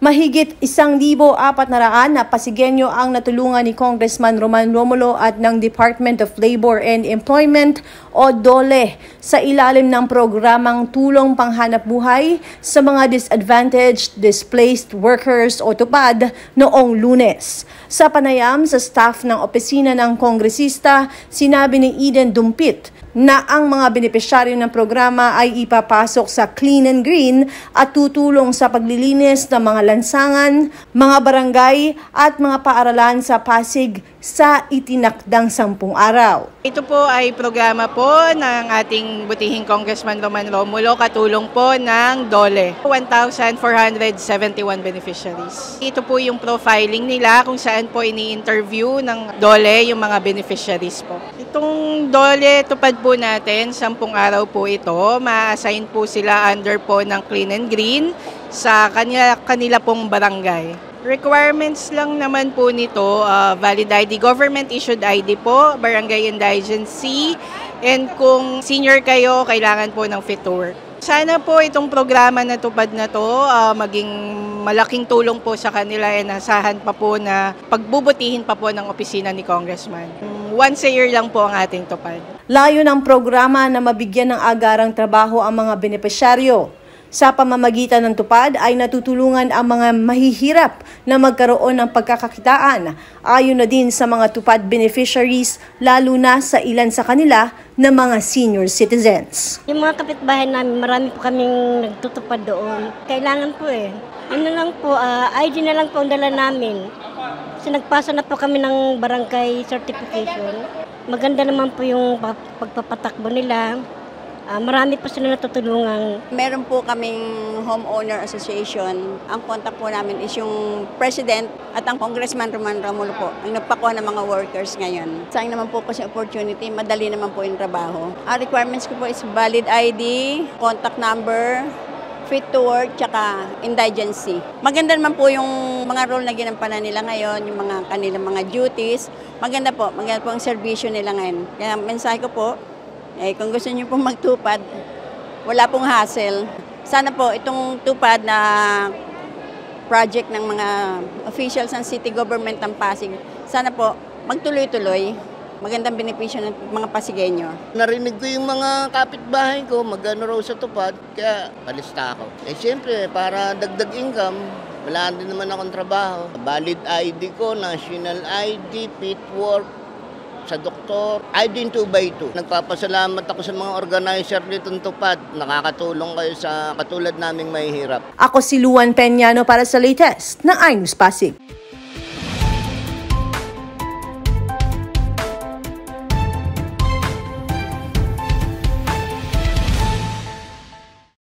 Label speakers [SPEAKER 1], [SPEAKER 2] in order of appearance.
[SPEAKER 1] Mahigit 1,400 na Pasigueño ang natulungan ni Congressman Roman Romulo at ng Department of Labor and Employment o DOLE sa ilalim ng programang Tulong Panghanapbuhay sa mga Disadvantaged Displaced Workers o TUPAD noong Lunes. Sa panayam sa staff ng opisina ng kongresista, sinabi ni Eden Dumpit na ang mga benepisyaryo ng programa ay ipapasok sa Clean and Green at tutulong sa paglilinis ng mga lansangan, mga barangay at mga paaralan sa Pasig sa itinakdang 10 araw.
[SPEAKER 2] Ito po ay programa po ng ating butihing Congressman Roman Romulo, katulong po ng DOLE. 1,471 beneficiaries. Ito po yung profiling nila kung saan po ini-interview ng DOLE yung mga beneficiaries po. Itong DOLE tupad po natin, 10 araw po ito. Ma-assign po sila under po ng Clean and Green sa kanila pong barangay. Requirements lang naman po nito, valid ID, government-issued ID po, barangay indigency, and kung senior kayo, kailangan po ng fit to work. Sana po itong programa na tupad na to maging malaking tulong po sa kanila and asahan pa po na pagbubutihin pa po ng opisina ni Congressman. Once a year lang po ang ating tupad.
[SPEAKER 1] Layo ng programa na mabigyan ng agarang trabaho ang mga benepisyaryo. Sa pamamagitan ng tupad ay natutulungan ang mga mahihirap na magkaroon ng pagkakakitaan. Ayon na din sa mga tupad beneficiaries, lalo na sa ilan sa kanila na mga senior citizens.
[SPEAKER 3] Yung mga kapitbahay namin, marami po kaming nagtutupad doon. Kailangan po ano lang po, ID na lang po ang dala namin. Kasi nagpasa na po kami ng barangay certification. Maganda naman po yung pagpapatakbo nila. Marami po sila natutulungan.
[SPEAKER 4] Meron po kaming homeowner association. Ang contact po namin is yung president at ang Congressman Roman Romulo po, ang nagpakuha ng mga workers ngayon. Sayang naman po kasi opportunity, madali naman po yung trabaho. Ang requirements ko po is valid ID, contact number, fit to work, tsaka indigency. Maganda naman po yung mga role na ginampanan nila ngayon, yung mga kanilang mga duties. Maganda po ang serbisyo nila ngayon. Kaya mensahe ko po, kung gusto niyo pong magtupad, wala pong hassle. Sana po itong tupad na project ng mga officials ng city government ng Pasig, sana po magtuloy-tuloy. Magandang benepisyo ng mga Pasigueño.
[SPEAKER 5] Narinig ko yung mga kapitbahay ko, magano raw sa tupad, kaya palista ako. Siyempre, para dagdag income, wala din naman akong trabaho. Valid ID ko, national ID, fit work, sa doktor, ID 2x2. Nagpapasalamat ako sa mga organizer nitong tupad. Nakakatulong kayo sa katulad naming mahihirap.
[SPEAKER 1] Ako si Luan Peñano para sa latest ng iNews Pasig.